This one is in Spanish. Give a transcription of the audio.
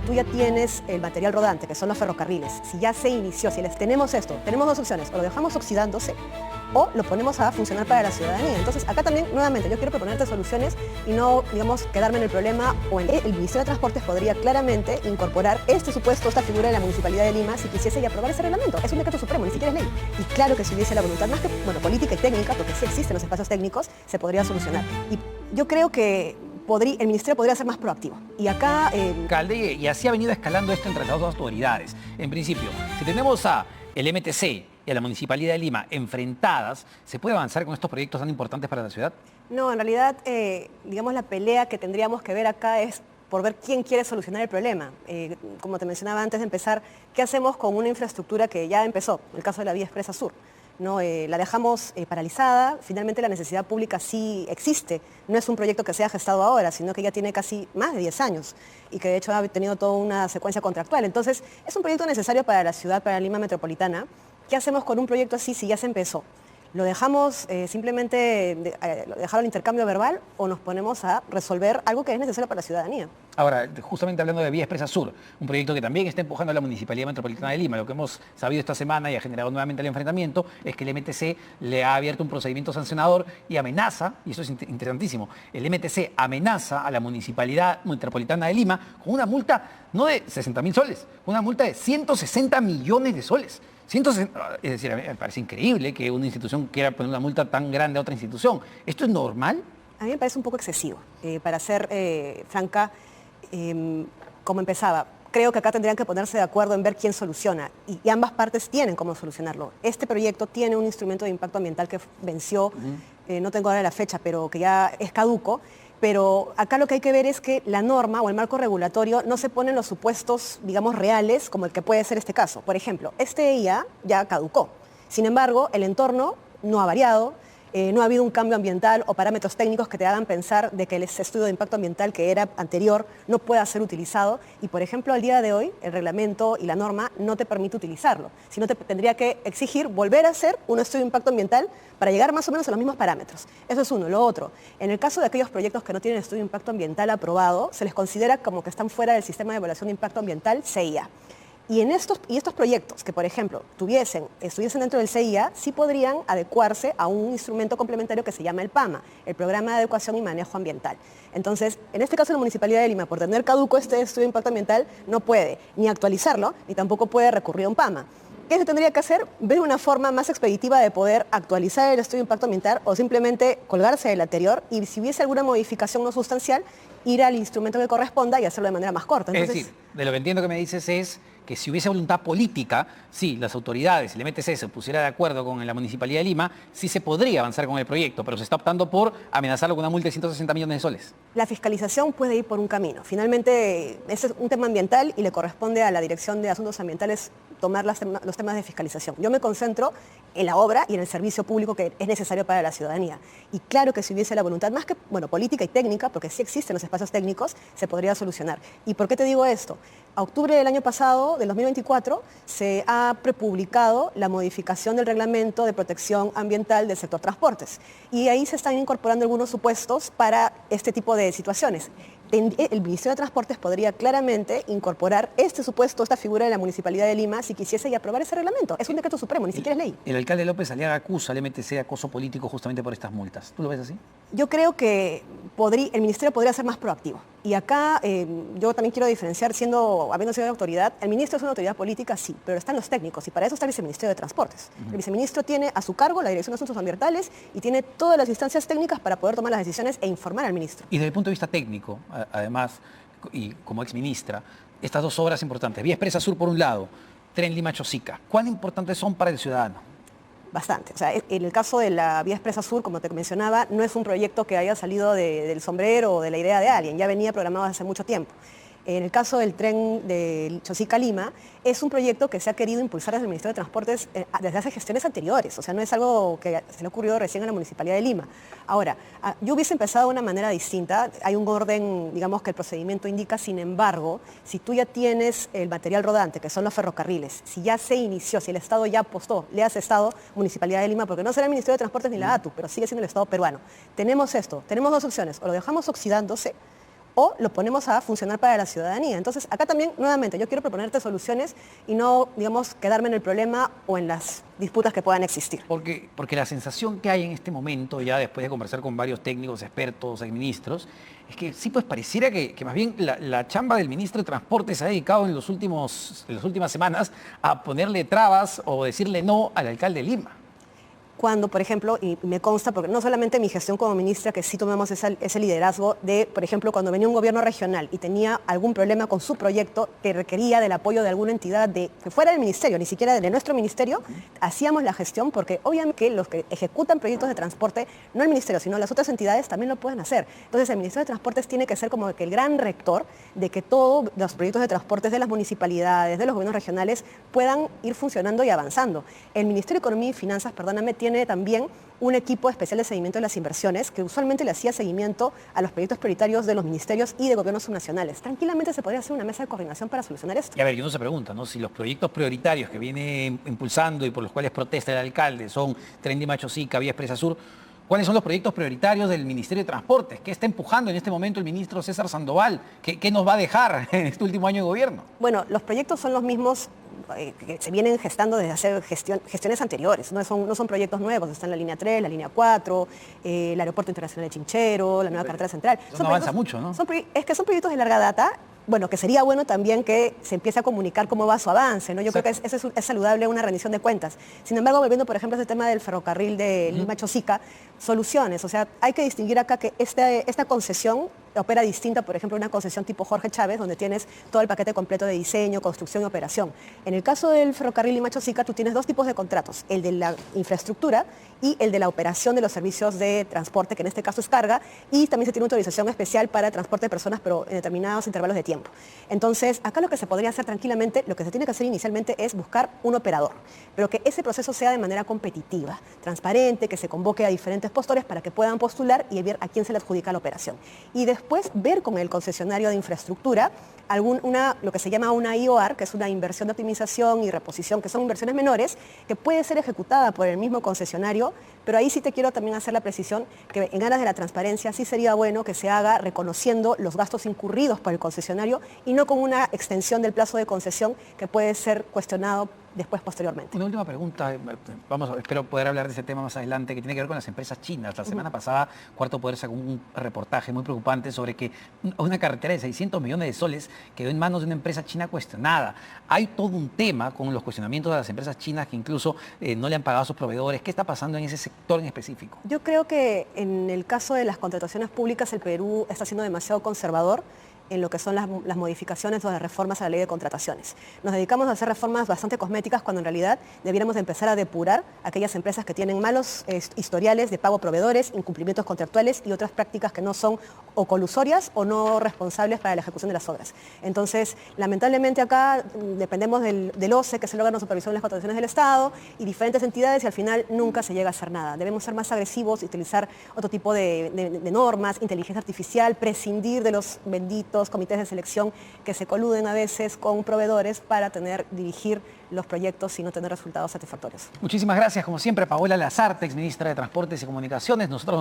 tú ya tienes el material rodante, que son los ferrocarriles, si ya se inició, si les tenemos esto, tenemos dos opciones, o lo dejamos oxidándose o lo ponemos a funcionar para la ciudadanía. Entonces, acá también, nuevamente, yo quiero proponerte soluciones y no, digamos, quedarme en el problema. O el Ministerio de Transportes podría claramente incorporar este supuesto, esta figura de la Municipalidad de Lima, si quisiese y aprobar ese reglamento. Es un decreto supremo, ni siquiera es ley. Y claro que si hubiese la voluntad, más que, bueno, política y técnica, porque sí existen los espacios técnicos, se podría solucionar. Y yo creo que el Ministerio podría ser más proactivo. Y acá... Alcalde, y así ha venido escalando esto entre las dos autoridades. En principio, si tenemos a el MTC y a la Municipalidad de Lima enfrentadas, ¿se puede avanzar con estos proyectos tan importantes para la ciudad? No, en realidad, digamos, la pelea que tendríamos que ver acá es por ver quién quiere solucionar el problema. Como te mencionaba antes de empezar, ¿qué hacemos con una infraestructura que ya empezó? El caso de la Vía Expresa Sur. ¿No? La dejamos paralizada, finalmente la necesidad pública sí existe, no es un proyecto que se haya gestado ahora, sino que ya tiene casi más de 10 años y que de hecho ha tenido toda una secuencia contractual. Entonces, es un proyecto necesario para la ciudad, para Lima metropolitana. ¿Qué hacemos con un proyecto así si ya se empezó? ¿Lo dejamos simplemente dejar el intercambio verbal o nos ponemos a resolver algo que es necesario para la ciudadanía? Ahora, justamente hablando de Vía Expresa Sur, un proyecto que también está empujando a la Municipalidad Metropolitana de Lima. Lo que hemos sabido esta semana y ha generado nuevamente el enfrentamiento es que el MTC le ha abierto un procedimiento sancionador y amenaza, y eso es interesantísimo, el MTC amenaza a la Municipalidad Metropolitana de Lima con una multa no de 60.000 soles, una multa de 160 millones de soles. Es decir, a mí me parece increíble que una institución quiera poner una multa tan grande a otra institución. ¿Esto es normal? A mí me parece un poco excesivo. Para ser franca, como empezaba, creo que acá tendrían que ponerse de acuerdo en ver quién soluciona y ambas partes tienen cómo solucionarlo. Este proyecto tiene un instrumento de impacto ambiental que venció, no tengo ahora la fecha, pero que ya es caduco. Pero acá lo que hay que ver es que la norma o el marco regulatorio no se pone en los supuestos, digamos, reales, como el que puede ser este caso. Por ejemplo, este EIA ya caducó. Sin embargo, el entorno no ha variado, no ha habido un cambio ambiental o parámetros técnicos que te hagan pensar de que el estudio de impacto ambiental que era anterior no pueda ser utilizado. Y, por ejemplo, al día de hoy, el reglamento y la norma no te permite utilizarlo, sino te tendría que exigir volver a hacer un estudio de impacto ambiental para llegar más o menos a los mismos parámetros. Eso es uno. Lo otro, en el caso de aquellos proyectos que no tienen estudio de impacto ambiental aprobado, se les considera como que están fuera del sistema de evaluación de impacto ambiental, CIA. Y estos proyectos que, por ejemplo, estuviesen dentro del CIA, sí podrían adecuarse a un instrumento complementario que se llama el PAMA, el Programa de Adecuación y Manejo Ambiental. Entonces, en este caso la Municipalidad de Lima, por tener caduco este estudio de impacto ambiental, no puede ni actualizarlo, ni tampoco puede recurrir a un PAMA. ¿Qué se tendría que hacer? Ver una forma más expeditiva de poder actualizar el estudio de impacto ambiental o simplemente colgarse del anterior y si hubiese alguna modificación no sustancial, ir al instrumento que corresponda y hacerlo de manera más corta. Entonces, es decir, de lo que entiendo que me dices es que si hubiese voluntad política, sí, las autoridades, el MTC se pusiera de acuerdo con la Municipalidad de Lima, sí se podría avanzar con el proyecto, pero se está optando por amenazarlo con una multa de 160 millones de soles. La fiscalización puede ir por un camino. Finalmente, ese es un tema ambiental y le corresponde a la Dirección de Asuntos Ambientales tomar los temas de fiscalización. Yo me concentro en la obra y en el servicio público que es necesario para la ciudadanía. Y claro que si hubiese la voluntad, más que política y técnica, porque sí existen los espacios técnicos, se podría solucionar. ¿Y por qué te digo esto? A octubre del año pasado, del 2024, se ha prepublicado la modificación del reglamento de protección ambiental del sector transportes. Y ahí se están incorporando algunos supuestos para este tipo de situaciones. El Ministerio de Transportes podría claramente incorporar este supuesto, esta figura de la Municipalidad de Lima, si quisiese y aprobar ese reglamento. Es un decreto supremo, ni siquiera es ley. El alcalde López Aliaga acusa al MTC de acoso político justamente por estas multas. ¿Tú lo ves así? Yo creo que el Ministerio podría ser más proactivo. Y acá yo también quiero diferenciar, habiendo sido una autoridad, el ministro es una autoridad política, sí, pero están los técnicos y para eso está el viceministerio de Transportes. El viceministro tiene a su cargo la Dirección de Asuntos Ambientales y tiene todas las instancias técnicas para poder tomar las decisiones e informar al ministro. Y desde el punto de vista técnico, además, y como exministra, estas dos obras importantes, Vía Expresa Sur por un lado, Tren Lima-Chosica, ¿cuán importantes son para el ciudadano? Bastante. O sea, en el caso de la Vía Expresa Sur, como te mencionaba, no es un proyecto que haya salido del sombrero o de la idea de alguien, ya venía programado hace mucho tiempo. En el caso del tren de Chosica-Lima, es un proyecto que se ha querido impulsar desde el Ministerio de Transportes desde hace gestiones anteriores, o sea, no es algo que se le ha ocurrido recién a la Municipalidad de Lima. Ahora, yo hubiese empezado de una manera distinta, hay un orden, digamos, que el procedimiento indica, sin embargo, si tú ya tienes el material rodante, que son los ferrocarriles, si ya se inició, si el Estado ya apostó, le has Estado, Municipalidad de Lima, porque no será el Ministerio de Transportes ni la ATU, pero sigue siendo el Estado peruano. Tenemos dos opciones, o lo dejamos oxidándose, o lo ponemos a funcionar para la ciudadanía. Entonces, acá también, nuevamente, yo quiero proponerte soluciones y no, digamos, quedarme en el problema o en las disputas que puedan existir. Porque la sensación que hay en este momento, ya después de conversar con varios técnicos, expertos, exministros, es que sí, pues pareciera que más bien la chamba del ministro de Transporte se ha dedicado en las últimas semanas a ponerle trabas o decirle no al alcalde de Lima. Cuando, por ejemplo, y me consta, porque no solamente mi gestión como ministra, que sí tomamos ese liderazgo de, por ejemplo, cuando venía un gobierno regional y tenía algún problema con su proyecto que requería del apoyo de alguna entidad que fuera del ministerio, ni siquiera de nuestro ministerio, hacíamos la gestión porque obviamente que los que ejecutan proyectos de transporte, no el ministerio, sino las otras entidades también lo pueden hacer. Entonces el Ministerio de Transportes tiene que ser como que el gran rector de que todos los proyectos de transportes de las municipalidades, de los gobiernos regionales, puedan ir funcionando y avanzando. El Ministerio de Economía y Finanzas, perdóname, tiene también un equipo especial de seguimiento de las inversiones que usualmente le hacía seguimiento a los proyectos prioritarios de los ministerios y de gobiernos subnacionales. Tranquilamente se podría hacer una mesa de coordinación para solucionar esto. Y a ver, y uno se pregunta, ¿no? Si los proyectos prioritarios que viene impulsando y por los cuales protesta el alcalde son Tren de Machosica, Vía Expresa Sur, ¿cuáles son los proyectos prioritarios del Ministerio de Transportes? ¿Qué está empujando en este momento el ministro César Sandoval? ¿Qué nos va a dejar en este último año de gobierno? Bueno, los proyectos son los mismos que se vienen gestando desde hace gestiones anteriores, no son proyectos nuevos, están la línea 3, la línea 4, el Aeropuerto Internacional de Chinchero, la nueva carretera central. Eso no avanza mucho, ¿no? Es que son proyectos de larga data. Bueno, que sería bueno también que se empiece a comunicar cómo va su avance, ¿no? Yo creo que es saludable una rendición de cuentas. Sin embargo, volviendo, por ejemplo, a ese tema del ferrocarril de Lima-Chosica, soluciones. O sea, hay que distinguir acá que esta concesión opera distinta, por ejemplo, una concesión tipo Jorge Chávez, donde tienes todo el paquete completo de diseño, construcción y operación. En el caso del ferrocarril Lima-Chosica, tú tienes dos tipos de contratos, el de la infraestructura y el de la operación de los servicios de transporte, que en este caso es carga, y también se tiene una autorización especial para el transporte de personas, pero en determinados intervalos de tiempo. Entonces, acá lo que se podría hacer tranquilamente, lo que se tiene que hacer inicialmente es buscar un operador, pero que ese proceso sea de manera competitiva, transparente, que se convoque a diferentes postores para que puedan postular y ver a quién se le adjudica la operación. Y después ver con el concesionario de infraestructura lo que se llama una IOR, que es una inversión de optimización y reposición, que son inversiones menores, que puede ser ejecutada por el mismo concesionario, pero ahí sí te quiero también hacer la precisión que en aras de la transparencia sí sería bueno que se haga reconociendo los gastos incurridos por el concesionario y no con una extensión del plazo de concesión que puede ser cuestionado después posteriormente. Una última pregunta, espero poder hablar de ese tema más adelante, que tiene que ver con las empresas chinas. La semana pasada, Cuarto Poder sacó un reportaje muy preocupante sobre que una carretera de 600 millones de soles quedó en manos de una empresa china cuestionada. Hay todo un tema con los cuestionamientos de las empresas chinas que incluso no le han pagado a sus proveedores. ¿Qué está pasando en ese sector en específico? Yo creo que en el caso de las contrataciones públicas, el Perú está siendo demasiado conservador en lo que son las modificaciones o las reformas a la ley de contrataciones. Nos dedicamos a hacer reformas bastante cosméticas cuando en realidad debiéramos de empezar a depurar aquellas empresas que tienen malos historiales de pago a proveedores, incumplimientos contractuales y otras prácticas que no son o colusorias o no responsables para la ejecución de las obras. Entonces, lamentablemente acá dependemos del OCE, que es el órgano de supervisión de las contrataciones del Estado, y diferentes entidades y al final nunca se llega a hacer nada. Debemos ser más agresivos, utilizar otro tipo de normas, inteligencia artificial, prescindir de los benditos comités de selección que se coluden a veces con proveedores para dirigir los proyectos y no tener resultados satisfactorios. Muchísimas gracias, como siempre, Paola Lazarte, exministra de Transportes y Comunicaciones. Nosotros